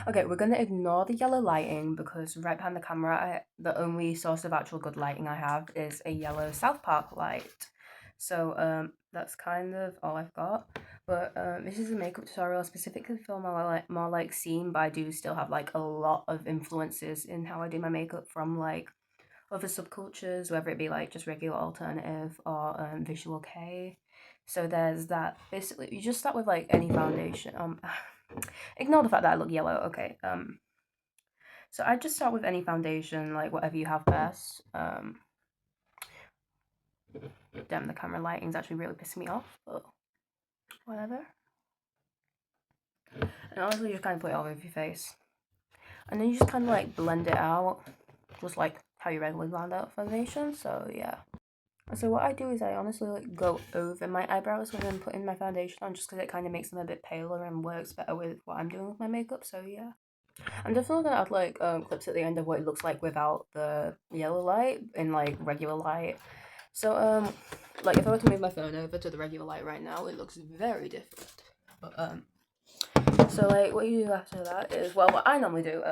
Okay, we're gonna ignore the yellow lighting because right behind the camera, the only source of actual good lighting I have is a yellow South Park light. So that's kind of all I've got. But this is a makeup tutorial specifically for more like scene, but I do still have like a lot of influences in how I do my makeup from like other subcultures, whether it be like just regular alternative or visual K. So there's that. Basically, you just start with like any foundation. Ignore the fact that I look yellow. Okay. So I just start with any foundation, like whatever you have best. Damn, the camera lighting's actually really pissing me off, but whatever. And honestly, you just kind of put it all over your face, and then you just kind of like blend it out, just like how you regularly blend out foundation. So yeah. So what I do is I honestly like go over my eyebrows when I'm putting my foundation on, just because it kind of makes them a bit paler and works better with what I'm doing with my makeup. So yeah. I'm definitely gonna add like clips at the end of what it looks like without the yellow light in like regular light. So like if I were to move my phone over to the regular light right now, it looks very different. But so like what you do after that is, well, what I normally do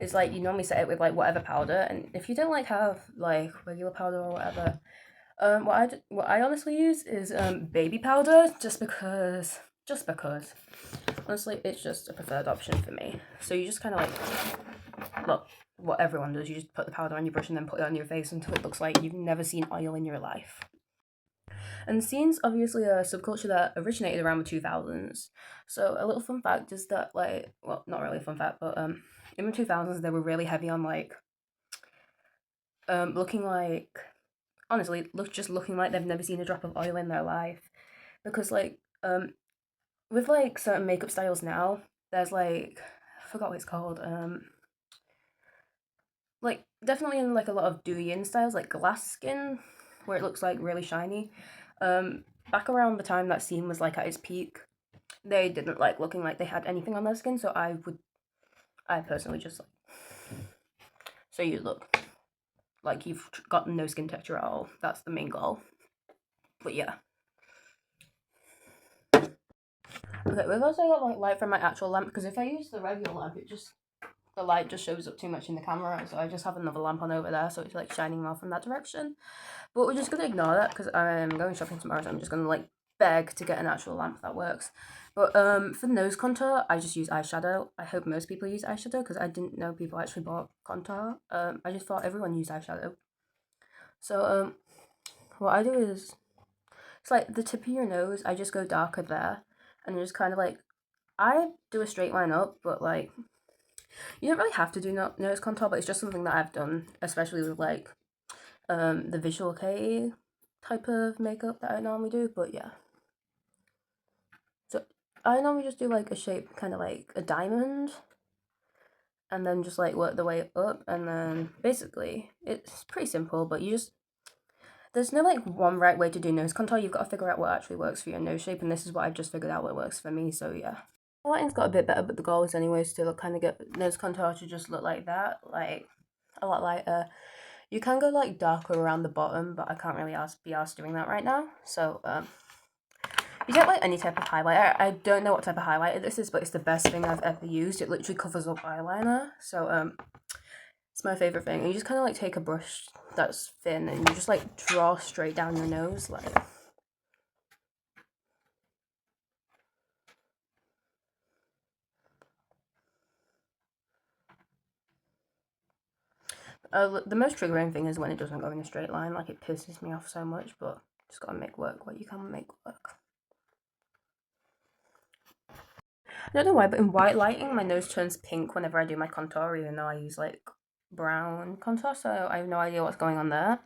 is like you normally set it with like whatever powder, and if you don't like have like regular powder or whatever, what I honestly use is baby powder, just because honestly it's just a preferred option for me. So you just kind of like look what everyone does. You just put the powder on your brush and then put it on your face until it looks like you've never seen oil in your life. And scene's obviously a subculture that originated around the 2000s. So a little fun fact is that like, well, not really a fun fact, but in the 2000s they were really heavy on like looking like, honestly, looking like they've never seen a drop of oil in their life. Because like with like certain makeup styles now, there's like I forgot what it's called. Like definitely in like a lot of Douyin styles, like glass skin, where it looks like really shiny. Back around the time that scene was like at its peak, they didn't like looking like they had anything on their skin. So I personally just like, so you look like you've got no skin texture at all. That's the main goal. But yeah. Okay, we've also got like light from my actual lamp because if I use the regular lamp, the light just shows up too much in the camera. So I just have another lamp on over there, so it's like shining more from that direction. But we're just gonna ignore that because I'm going shopping tomorrow, so I'm just gonna like beg to get an actual lamp that works. But for nose contour, I just use eyeshadow. I hope most people use eyeshadow because I didn't know people actually bought contour. I just thought everyone used eyeshadow. So what I do is it's like the tip of your nose. I just go darker there, and just kind of like I do a straight line up, but like you don't really have to do nose contour, but it's just something that I've done, especially with like the visual K type of makeup that I normally do. But yeah, so I normally just do like a shape, kind of like a diamond, and then just like work the way up, and then basically it's pretty simple. But you just there's no like one right way to do nose contour. You've got to figure out what actually works for your nose shape, and this is what I've just figured out what works for me. So yeah. The lighting's got a bit better, but the goal is anyways to kind of get nose contour to just look like that, like a lot lighter. You can go like darker around the bottom, but I can't really be asked doing that right now. So you get like any type of highlighter. I don't know what type of highlighter this is, but it's the best thing I've ever used. It literally covers up eyeliner. So it's my favorite thing. And you just kind of like take a brush that's thin and you just like draw straight down your nose, like. The most triggering thing is when it doesn't go in a straight line. Like it pisses me off so much, but just gotta make work what you can make work. I don't know why, but in white lighting, my nose turns pink whenever I do my contour, even though I use like brown contour, so I have no idea what's going on there.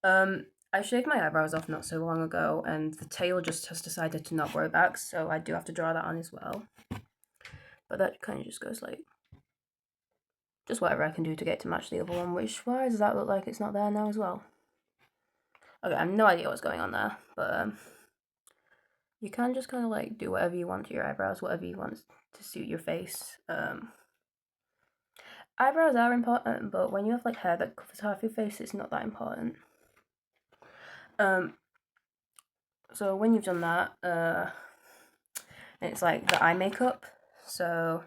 I shaved my eyebrows off not so long ago, and the tail just has decided to not grow back, so I do have to draw that on as well. But that kind of just goes like, just whatever I can do to get to match the other one, which, why does that look like it's not there now as well? Okay, I have no idea what's going on there, but you can just kind of like do whatever you want to your eyebrows, whatever you want to suit your face. Eyebrows are important, but when you have like hair that covers half your face, it's not that important. So when you've done that, it's like the eye makeup. So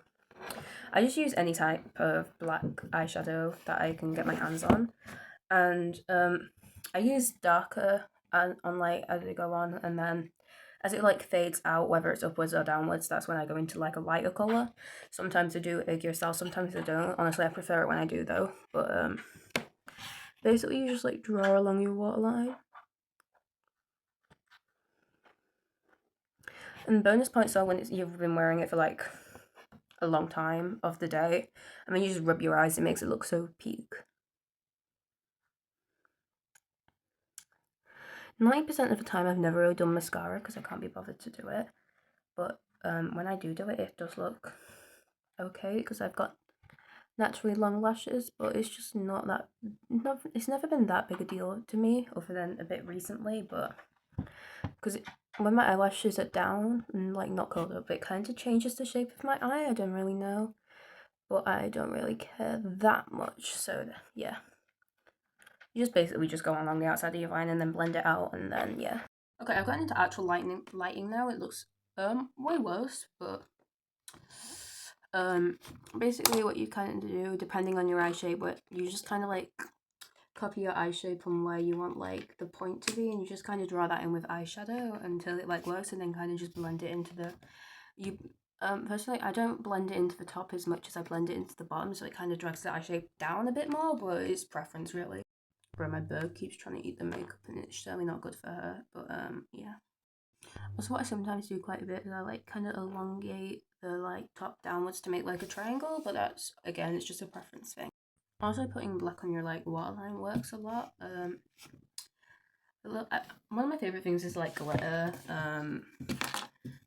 I just use any type of black eyeshadow that I can get my hands on, and I use darker and on like as it go on, and then as it like fades out, whether it's upwards or downwards, that's when I go into like a lighter color. Sometimes I do a gear style, sometimes I don't. Honestly, I prefer it when I do though. But basically, you just like draw along your waterline. And bonus points are when you've been wearing it for like a long time of the day, and then you just rub your eyes. It makes it look so peak. 90% of the time, I've never really done mascara because I can't be bothered to do it. But when I do it, it does look okay because I've got naturally long lashes. But it's just not that. It's never been that big a deal to me, other than a bit recently. But because when my eyelashes are down and like not curled up, it kind of changes the shape of my eye. I don't really know, but I don't really care that much. So yeah. You just basically just go along the outside of your line and then blend it out, and then yeah. Okay, I've gotten into actual lighting now. It looks way worse, but basically what you kind of do, depending on your eye shape, but you just kind of like copy your eye shape from where you want like the point to be, and you just kind of draw that in with eyeshadow until it like works, and then kind of just blend it into the personally, I don't blend it into the top as much as I blend it into the bottom, so it kind of drags the eye shape down a bit more, but it's preference really. Bro, my bird keeps trying to eat the makeup and it's certainly not good for her, but yeah. Also, what I sometimes do quite a bit is I like kind of elongate the like top downwards to make like a triangle, but that's, again, it's just a preference thing. Also, putting black on your like waterline works a lot. One of my favorite things is like glitter.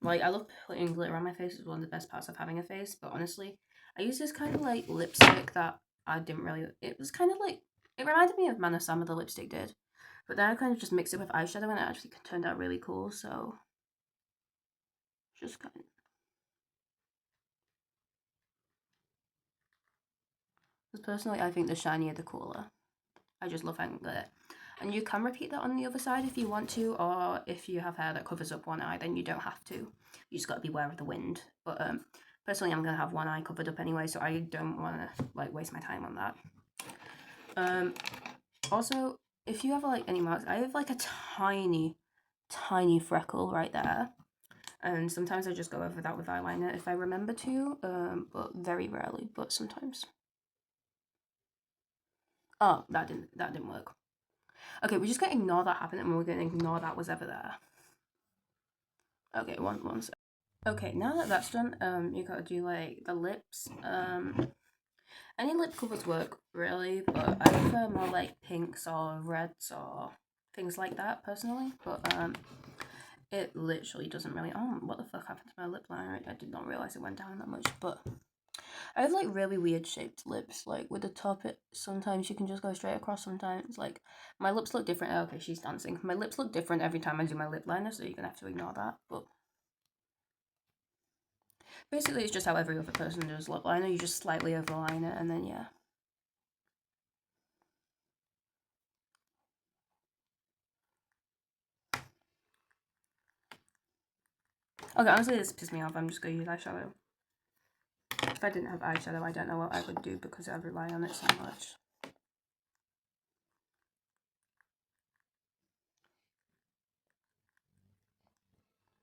Like I love putting glitter on my face. It's one of the best parts of having a face, but honestly, I use this kind of like lipstick that I didn't really, it was kind of like, it reminded me of Mana Sama, the lipstick did, but then I kind of just mixed it with eyeshadow and it actually turned out really cool. So just kind of, because personally I think the shinier the cooler. I just love having glitter. And you can repeat that on the other side if you want to, or if you have hair that covers up one eye, then you don't have to. You just got to beware of the wind. But personally, I'm gonna have one eye covered up anyway, so I don't want to like waste my time on that. Also, if you have like any marks, I have like a tiny freckle right there, and sometimes I just go over that with eyeliner if I remember to. But very rarely. But sometimes. Oh, that didn't work. Okay, we're just gonna ignore that happened, and we're gonna ignore that was ever there. Okay, one sec. Okay, now that that's done, you gotta do like the lips. Any lip covers work really, but I prefer more like pinks or reds or things like that personally. But it literally doesn't really. Oh, what the fuck happened to my lip liner? I did not realize it went down that much, but. I have like really weird shaped lips. Like with the top, it sometimes you can just go straight across. Sometimes like my lips look different. Oh, okay, she's dancing. My lips look different every time I do my lip liner, so you're gonna have to ignore that. But basically, it's just how every other person does lip liner. You just slightly overline it, and then yeah. Okay, honestly, this pissed me off. I'm just gonna use eyeshadow. If I didn't have eyeshadow, I don't know what I would do because I rely on it so much.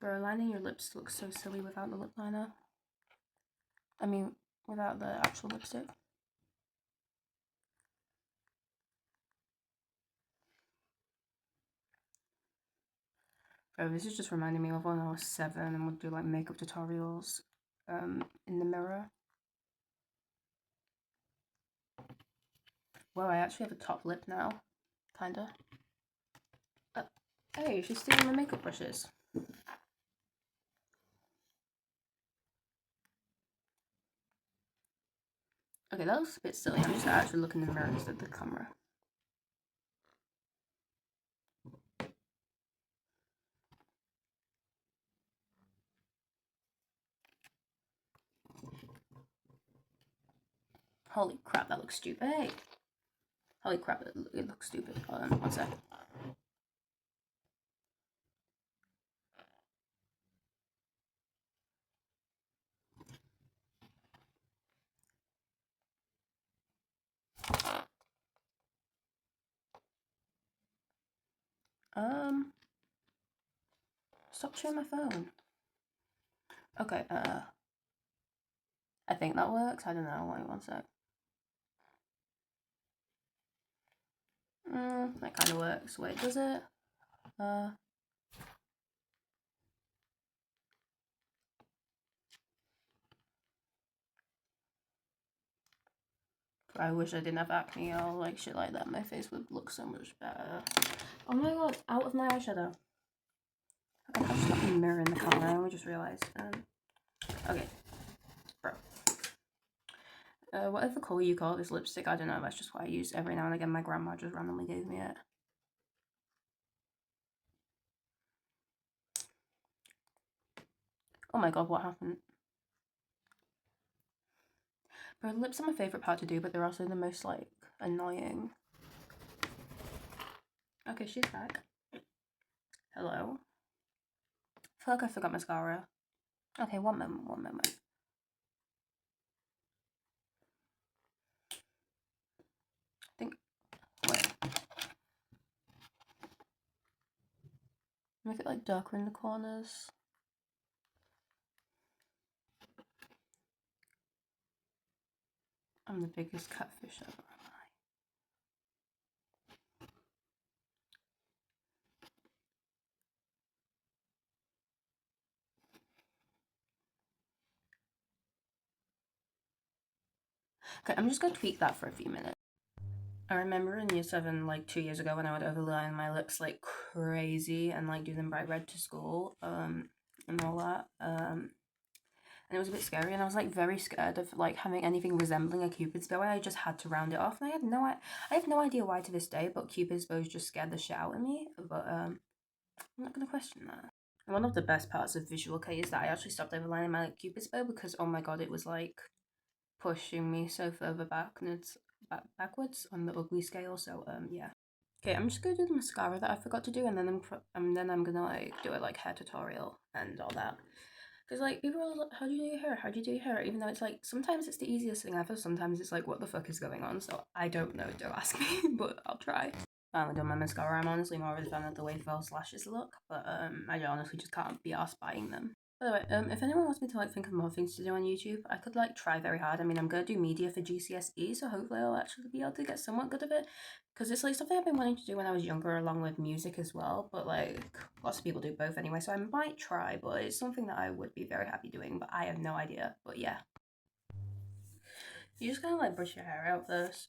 Bro, lining your lips looks so silly without the lip liner. I mean, without the actual lipstick. Oh, this is just reminding me of when I was 7 and would do like makeup tutorials in the mirror. Well, I actually have a top lip now, kinda. Hey, she's stealing my makeup brushes. Okay, that looks a bit silly. I'm just actually looking in the mirror instead of the camera. Holy crap, that looks stupid. Hey! Holy crap, it looks stupid. Hold on, one sec. Stop sharing my phone. Okay, I think that works. I don't know. Wait one sec. That kind of works. Wait, does it? I wish I didn't have acne or like shit like that. My face would look so much better. Oh my god, out of my eyeshadow. Okay, I just got the mirror in the camera and we just realised. Okay, bro. Whatever colour you call this lipstick, I don't know, that's just what I use every now and again. My grandma just randomly gave me it. Oh my god, what happened? Bro, lips are my favourite part to do, but they're also the most, like, annoying. Okay, she's back. Hello. I feel like I forgot mascara. Okay, one moment. I think, wait. Make it, like, darker in the corners. I'm the biggest catfish ever, am I? Okay, I'm just gonna tweak that for a few minutes. I remember in year 7, like 2 years ago, when I would overline my lips like crazy and like do them bright red to school, and all that. And it was a bit scary, and I was like very scared of like having anything resembling a Cupid's bow, and I just had to round it off. And I have no idea why to this day, but Cupid's bows just scared the shit out of me. But I'm not gonna question that. One of the best parts of Visual Kei is that I actually stopped overlining my like, Cupid's bow because oh my god, it was like pushing me so further backwards on the ugly scale. So yeah. Okay, I'm just gonna do the mascara that I forgot to do, and then I'm gonna like do a like hair tutorial and all that. Because like people are like, how do you do your hair? How do you do your hair? Even though it's like sometimes it's the easiest thing ever, sometimes it's like what the fuck is going on. So I don't know. Don't ask me, but I'll try. Finally done my mascara. I'm honestly more of a fan of the way false lashes look, but I honestly just can't be arsed buying them. By the way, if anyone wants me to like think of more things to do on YouTube, I could like try very hard. I mean, I'm gonna do media for GCSE, so hopefully I'll actually be able to get somewhat good of it. Because it's like something I've been wanting to do when I was younger, along with music as well. But like lots of people do both anyway, so I might try. But it's something that I would be very happy doing. But I have no idea. But yeah, you just kind of like brush your hair out first.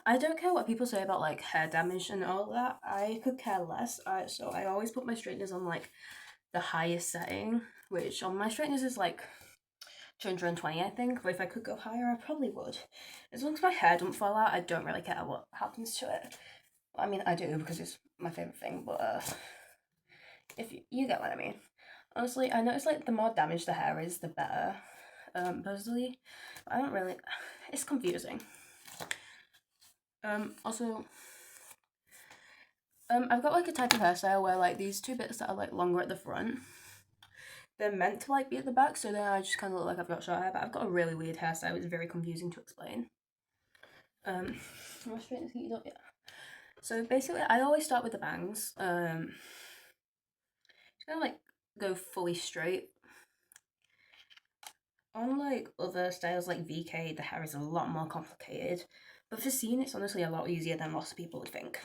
I don't care what people say about like hair damage and all that. I could care less. So I always put my straighteners on like the highest setting, which on my straighteners is like 220, I think. But if I could go higher, I probably would. As long as my hair don't fall out, I don't really care what happens to it. I mean, I do because it's my favorite thing. But if you get what I mean. Honestly, I notice like the more damaged the hair is, the better. Personally, I don't really. It's confusing. Also, I've got like a type of hairstyle where like these two bits that are like longer at the front, they're meant to like be at the back, so then I just kind of look like I've got short hair. But I've got a really weird hairstyle. It's very confusing to explain. Am I straight and heated up? Yeah. So basically, I always start with the bangs. Just kind of like go fully straight. Unlike other styles like VK, the hair is a lot more complicated. But for scene, it's honestly a lot easier than most people would think.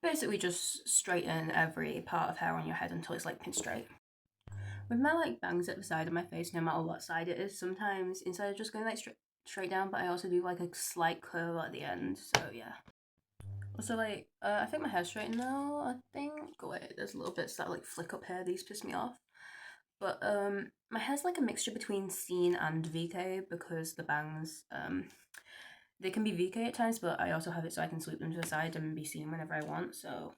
Basically, just straighten every part of hair on your head until it's like pin straight. With my like bangs at the side of my face, no matter what side it is, sometimes instead of just going like straight down, but I also do like a slight curl at the end. So yeah. Also like, I think my hair's straightened now. I think. Wait, there's little bits that like flick up here. These piss me off. But my hair's like a mixture between scene and VK because the bangs they can be VK at times, but I also have it so I can sweep them to the side and be seen whenever I want. So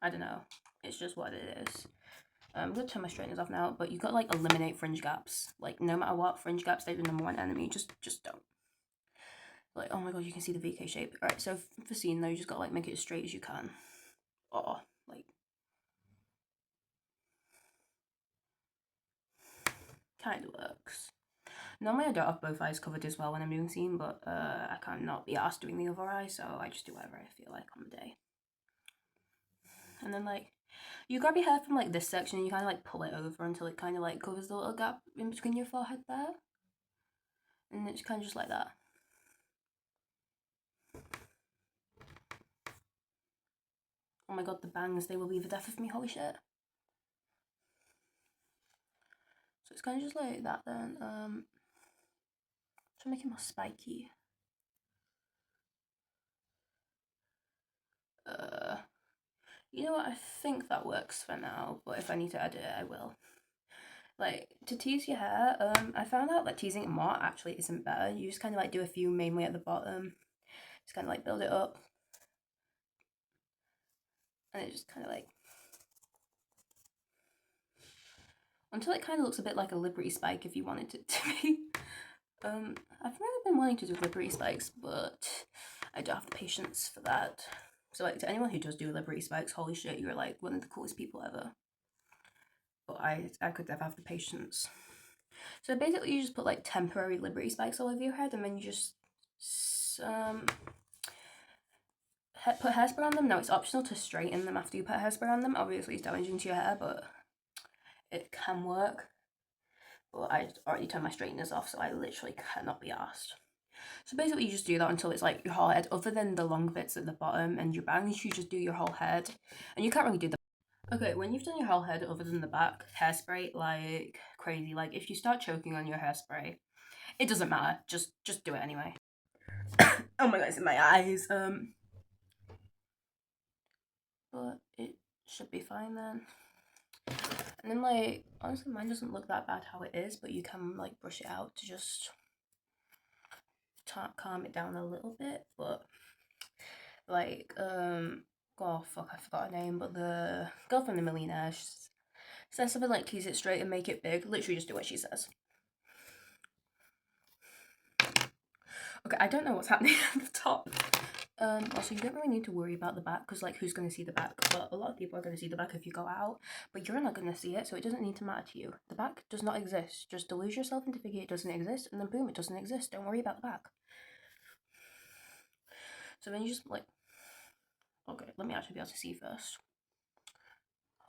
I don't know. It's just what it is. I'm gonna turn my straighteners off now, but you gotta like eliminate fringe gaps. Like no matter what, fringe gaps, they're the number one enemy. Just don't. Like oh my god, you can see the VK shape. Alright, so for scene though, you just gotta like make it as straight as you can. Or like kind of works. Normally I don't have both eyes covered as well when I'm doing scene, but I can't not be asked doing the other eye, so I just do whatever I feel like on the day. And then like, you grab your hair from like this section and you kind of like pull it over until it kind of like covers the little gap in between your forehead there. And it's kind of just like that. Oh my god, the bangs, they will be the death of me, holy shit. So it's kind of just like that then. To make it more spiky. You know what, I think that works for now, but if I need to edit it, I will. Like, to tease your hair, I found out that teasing it more actually isn't better. You just kind of like do a few mainly at the bottom. Just kind of like build it up. And it just kind of like, until it kind of looks a bit like a Liberty spike if you wanted it to be. I've really been wanting to do Liberty spikes, but I don't have the patience for that. So like, to anyone who does do Liberty spikes, holy shit, you're like one of the coolest people ever. But I could never have the patience. So basically you just put like temporary Liberty spikes all over your head, and then you just put hairspray on them. Now it's optional to straighten them after you put hairspray on them. Obviously it's damaging to your hair, but it can work. But I already turned my straighteners off, so I literally cannot be asked. So basically you just do that until it's like your whole head, other than the long bits at the bottom and your bangs, you just do your whole head. And you can't really do the... Okay, when you've done your whole head other than the back, hairspray like crazy. Like if you start choking on your hairspray, it doesn't matter. Just do it anyway. Oh my god, it's in my eyes. But it should be fine then. And then like, honestly mine doesn't look that bad how it is, but you can like brush it out to just calm it down a little bit. But like, oh fuck, I forgot her name, but the girl from The Millionaire, she says something like tease it straight and make it big. Literally just do what she says. Okay, I don't know what's happening at the top. Also, you don't really need to worry about the back, because like, who's going to see the back? But a lot of people are going to see the back if you go out, but you're not going to see it, so it doesn't need to matter to you. The back does not exist. Just delude yourself into thinking it doesn't exist, and then boom, it doesn't exist. Don't worry about the back. So then you just like, okay, let me actually be able to see first.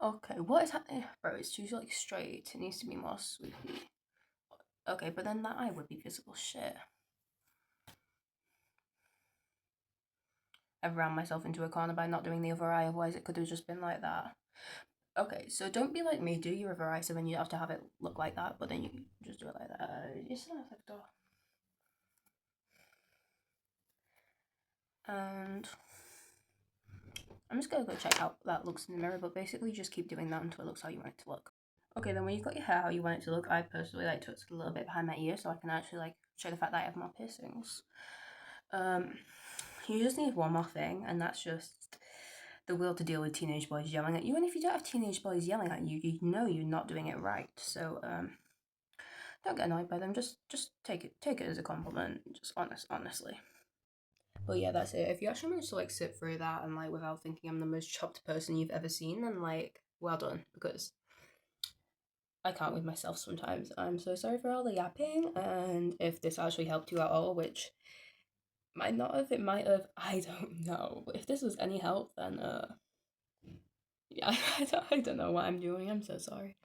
Okay, what is happening? Bro, it's too like straight. It needs to be more swoopy. Okay, but then that eye would be visible. Shit. I've ran myself into a corner by not doing the other eye, otherwise it could have just been like that. Okay, so don't be like me, do your other eye, so then you have to have it look like that, but then you just do it like that. And I'm just gonna go check how that looks in the mirror, but basically just keep doing that until it looks how you want it to look. Okay, then when you've got your hair how you want it to look, I personally like to tuck it a little bit behind my ear so I can actually like show the fact that I have more piercings. You just need one more thing, and that's just the will to deal with teenage boys yelling at you. And if you don't have teenage boys yelling at you, you know you're not doing it right. So don't get annoyed by them. Just take it as a compliment. Just honestly. But yeah, that's it. If you actually manage to like sit through that and like without thinking I'm the most chopped person you've ever seen, then like well done, because I can't with myself sometimes. I'm so sorry for all the yapping, and if this actually helped you at all, which might not have, it might have, I don't know. But if this was any help, then yeah, I don't know what I'm doing. I'm so sorry.